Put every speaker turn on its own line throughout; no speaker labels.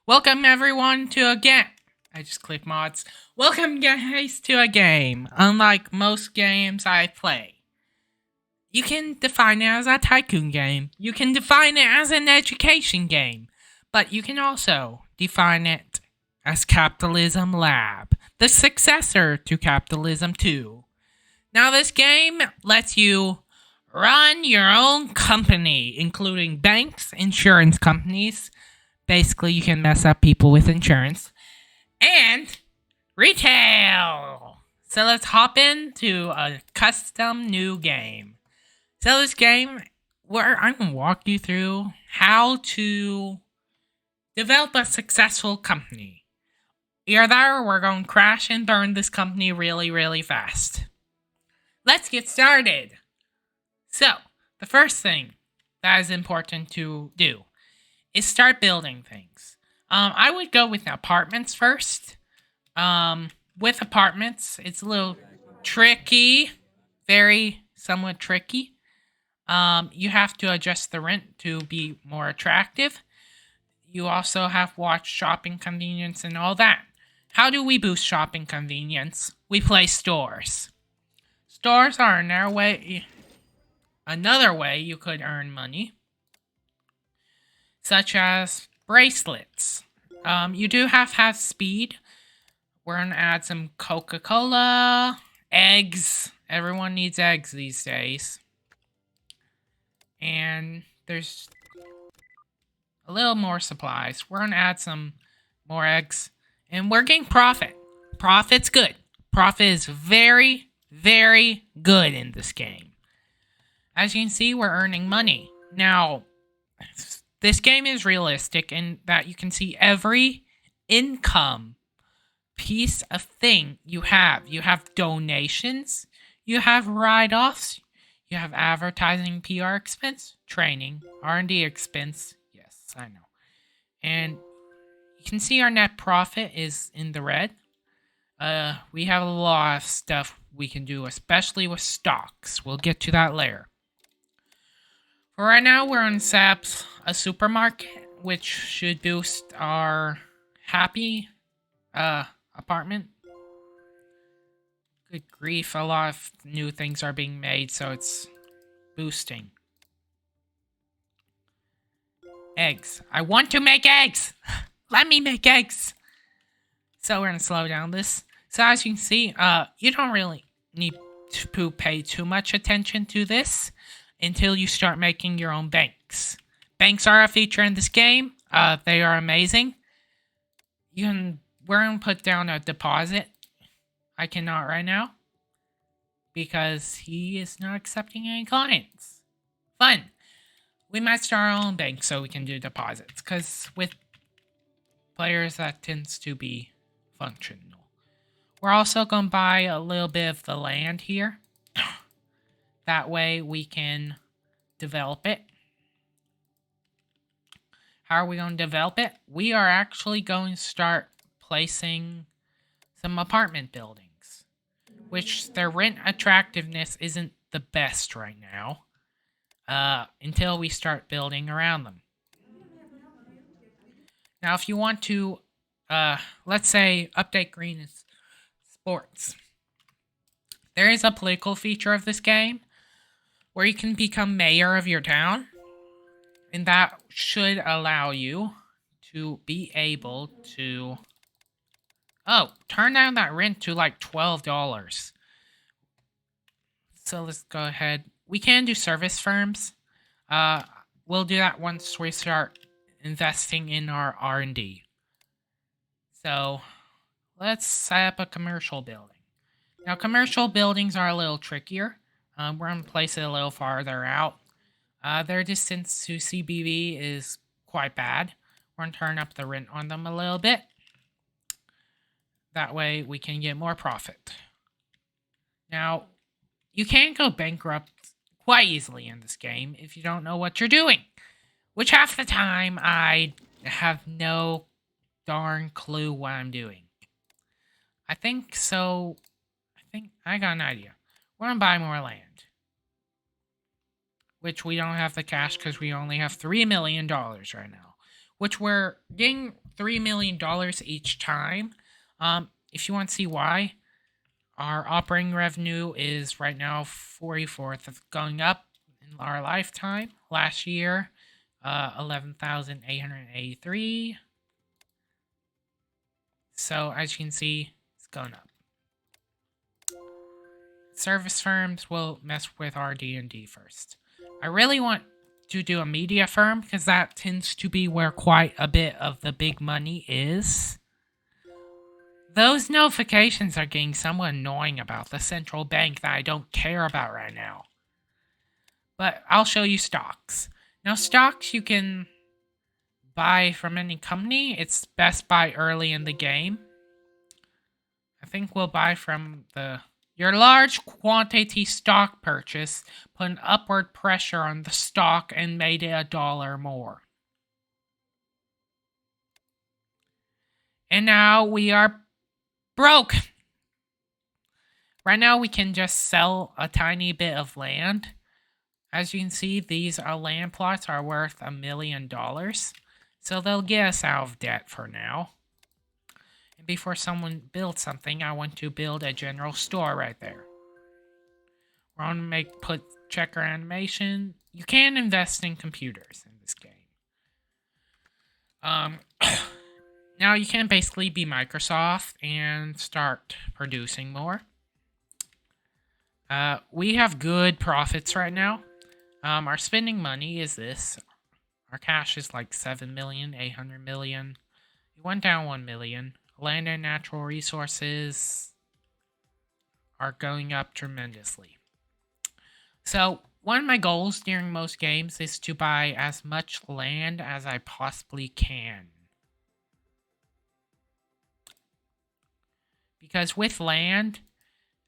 Welcome everyone to a game. I just clicked mods. Welcome guys to a game. Unlike most games I play, you can define it as a tycoon game. You can define it as an education game. But you can also define it as Capitalism Lab, the successor to Capitalism 2. Now this game lets you run your own company, including banks, insurance companies. Basically, you can mess up people with insurance. And retail! So let's hop into a custom new game. So this game, where I'm going to walk you through how to develop a successful company. Either we're going to crash and burn this company really, really fast. Let's get started. So, the first thing that is important to do is start building things. I would go with apartments first. With apartments, it's a little tricky, somewhat tricky. You have to adjust the rent to be more attractive. You also have to watch shopping convenience and all that. How do we boost shopping convenience? We play stores. Stores are another way you could earn money, such as bracelets. You do have to have speed. We're going to add some Coca-Cola, eggs. Everyone needs eggs these days. And there's a little more supplies. We're going to add some more eggs. And we're getting profit. Profit's good. Profit is very, very good in this game. As you can see, we're earning money. Now, this game is realistic in that you can see every income piece of thing you have. You have donations, you have write-offs, you have advertising, PR expense, training, R&D expense. Yes, I know. And you can see our net profit is in the red. We have a lot of stuff we can do, especially with stocks. We'll get to that later. For right now, we're on SAP's a supermarket, which should boost our happy apartment. Good grief, a lot of new things are being made, so it's boosting. Eggs. I want to make eggs! Let me make eggs! So we're going to slow down this. So as you can see, you don't really need to pay too much attention to this until you start making your own banks. Banks are a feature in this game. They are amazing. We're going to put down a deposit. I cannot right now, because he is not accepting any clients. Fun. We might start our own bank so we can do deposits, because with players that tends to be functional. We're also going to buy a little bit of the land here. That way we can develop it. How are we going to develop it? We are actually going to start placing some apartment buildings, which their rent attractiveness isn't the best right now, until we start building around them. Now, if you want to, let's say, update green is sports. There is a political feature of this game where you can become mayor of your town, and that should allow you to be able to turn down that rent to like $12. So let's go ahead. We can do service firms. We'll do that once we start investing in our R&D. So let's set up a commercial building. Now, commercial buildings are a little trickier. We're going to place it a little farther out. Their distance to CBV is quite bad. We're going to turn up the rent on them a little bit. That way we can get more profit. Now, you can go bankrupt quite easily in this game if you don't know what you're doing. Which half the time I have no darn clue what I'm doing. I think I got an idea. We're going to buy more land. Which we don't have the cash because we only have $3 million right now. which we're getting $3 million each time. If you want to see why, our operating revenue is right now 44th, of going up in our lifetime. Last year, 11,883. So as you can see, it's going up. Service firms will mess with our D&D first. I really want to do a media firm because that tends to be where quite a bit of the big money is. Those notifications are getting somewhat annoying about the central bank that I don't care about right now. But I'll show you stocks. Now, stocks you can buy from any company. It's best buy early in the game. I think we'll buy from your large quantity stock purchase put an upward pressure on the stock and made it $1 more. And now we are broke. Right now we can just sell a tiny bit of land. As you can see, these land plots are worth $1 million. So they'll get us out of debt for now. And before someone builds something, I want to build a general store right there. We're going to put checker animation. You can invest in computers in this game. Now you can basically be Microsoft and start producing more. We have good profits right now. Our spending money is this. Our cash is like 7 million, 800 million. It went down 1 million. Land and natural resources are going up tremendously. So, one of my goals during most games is to buy as much land as I possibly can. Because with land,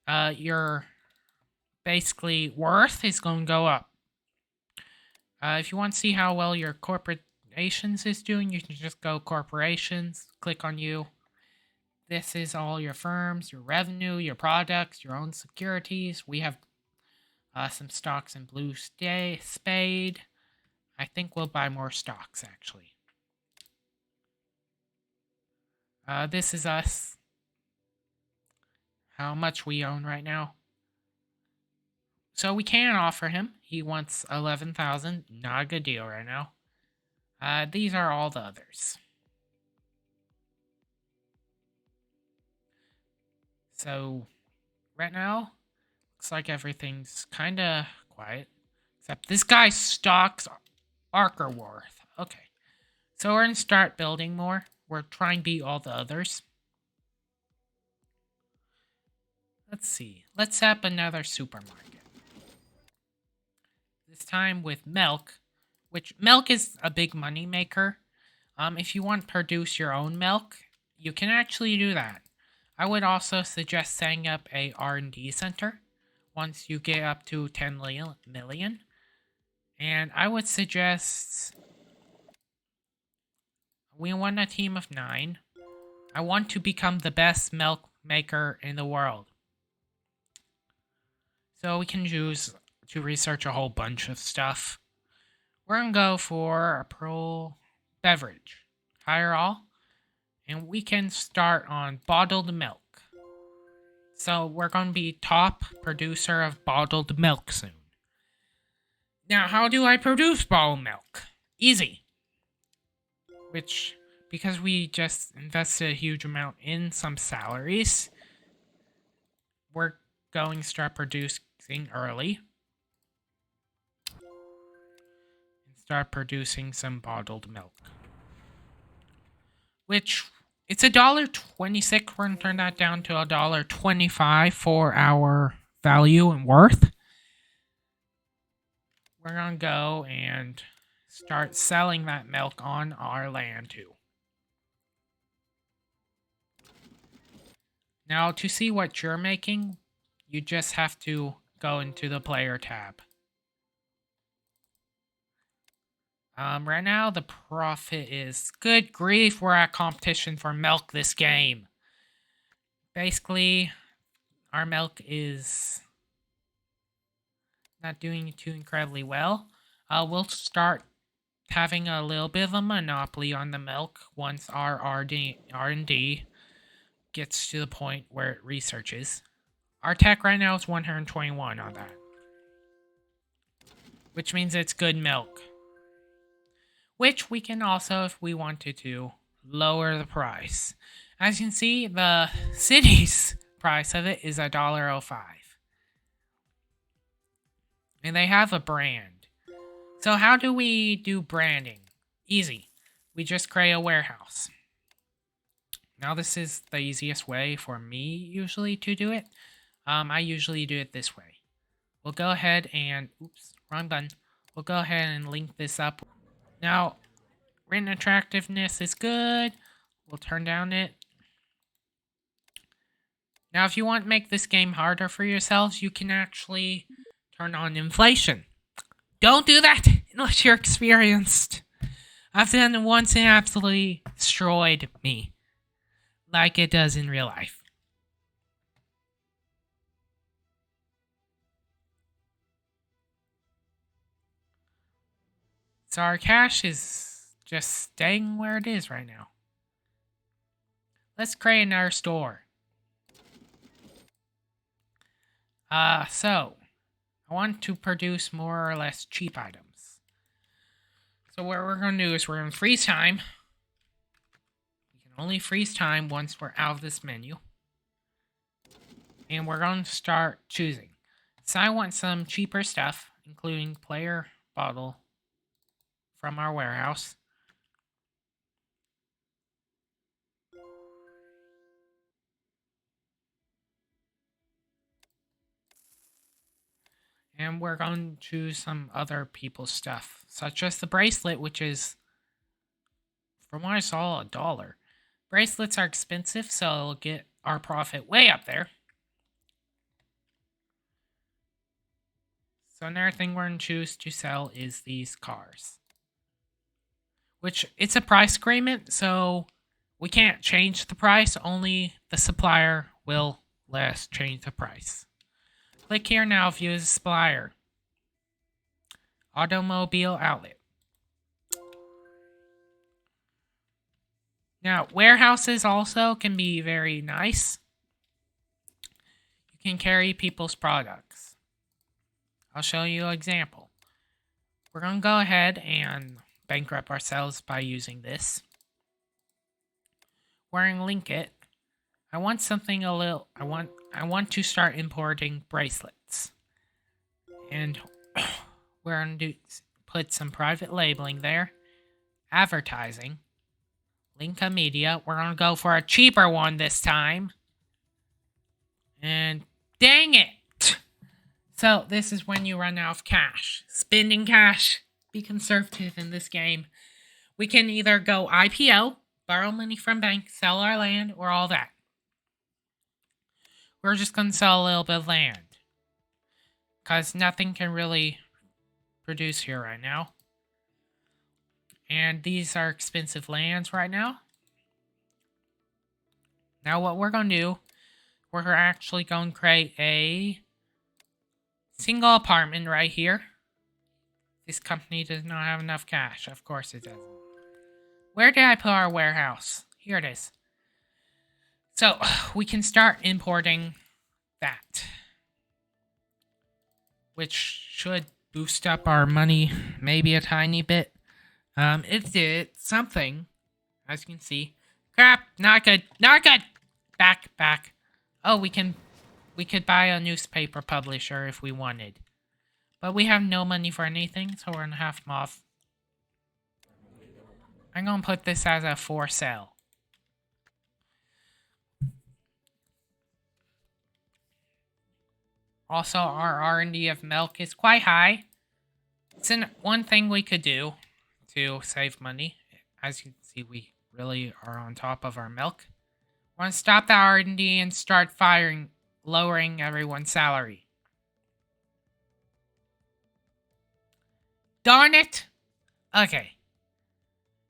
your basically worth is going to go up. If you want to see how well your corporations is doing, you can just go corporations, click on you. This is all your firms, your revenue, your products, your own securities. We have some stocks in Blue Spade. I think we'll buy more stocks, actually. This is us. How much we own right now. So we can offer him. He wants 11,000. Not a good deal right now. These are all the others. So, right now, looks like everything's kind of quiet. Except this guy's stocks are worth. Okay. So we're going to start building more. We're trying to beat all the others. Let's see. Let's set up another supermarket. This time with milk, which milk is a big money maker. If you want to produce your own milk, you can actually do that. I would also suggest setting up a R&D center once you get up to 10 million. And I would suggest we want a team of 9. I want to become the best milk maker in the world. So we can choose to research a whole bunch of stuff. We're going to go for a pro beverage. Hire all. And we can start on bottled milk. So we're going to be top producer of bottled milk soon. Now, how do I produce bottled milk? Easy. Because we just invested a huge amount in some salaries, we're going to start producing early. And start producing some bottled milk. Which, it's $1.26. We're going to turn that down to $1.25 for our value and worth. We're going to go and start selling that milk on our land too. Now, to see what you're making, you just have to go into the player tab. Right now, the profit is... Good grief, we're at competition for milk this game. Basically, our milk is not doing too incredibly well. We'll start having a little bit of a monopoly on the milk once our R&D gets to the point where it researches. Our tech right now is 121 on that, which means it's good milk. Which we can also, if we wanted to, lower the price. As you can see, the city's price of it is $1.05. And they have a brand. So how do we do branding? Easy. We just create a warehouse. Now this is the easiest way for me usually to do it. I usually do it this way. We'll go ahead and, oops, wrong button. We'll go ahead and link this up. Now, written attractiveness is good. We'll turn down it. Now, if you want to make this game harder for yourselves, you can actually turn on inflation. Don't do that unless you're experienced. I've done it once and it absolutely destroyed me. Like it does in real life. So our cash is just staying where it is right now. Let's create another store. So I want to produce more or less cheap items. So what we're going to do is we're going to freeze time. We can only freeze time once we're out of this menu. And we're going to start choosing. So I want some cheaper stuff, including player bottle from our warehouse. And we're going to choose some other people's stuff, such as the bracelet, which is, from what I saw, $1. Bracelets are expensive, so it'll get our profit way up there. So another thing we're going to choose to sell is these cars. Which, it's a price agreement, so we can't change the price, only the supplier will let us change the price. Click here now if you use a supplier. Automobile outlet. Now, warehouses also can be very nice. You can carry people's products. I'll show you an example. We're going to go ahead and bankrupt ourselves by using this. We're going to link it. I want something a little... I want to start importing bracelets. And we're going to put some private labeling there. Advertising. Linka Media. We're going to go for a cheaper one this time. And dang it! So this is when you run out of cash. Spending cash. Be conservative in this game. We can either go IPO, borrow money from banks, sell our land, or all that. We're just going to sell a little bit of land. Because nothing can really produce here right now. And these are expensive lands right now. Now what we're going to do, we're actually going to create a single apartment right here. This company does not have enough cash. Of course it doesn't. Where did I put our warehouse? Here it is. So, we can start importing that. Which should boost up our money maybe a tiny bit. It did something, as you can see. Crap, not good, not good! Back. Oh, we could buy a newspaper publisher if we wanted. But we have no money for anything, so we're gonna have them off. I'm gonna put this as a for sale. Also, our R&D of milk is quite high. It's one thing we could do to save money. As you can see, we really are on top of our milk. We want to stop the R&D and start lowering everyone's salary. Darn it! Okay.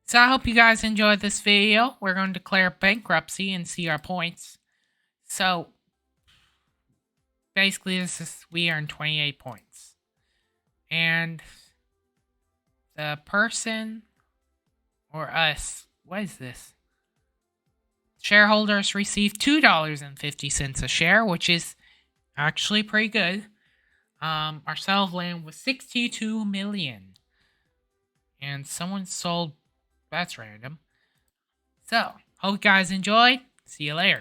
So I hope you guys enjoyed this video. We're going to declare bankruptcy and see our points. So basically we earned 28 points. And the person or us, what is this? Shareholders received $2.50 a share, which is actually pretty good. Our sale of land was 62 million. And someone sold, that's random. So, hope you guys enjoyed. See you later.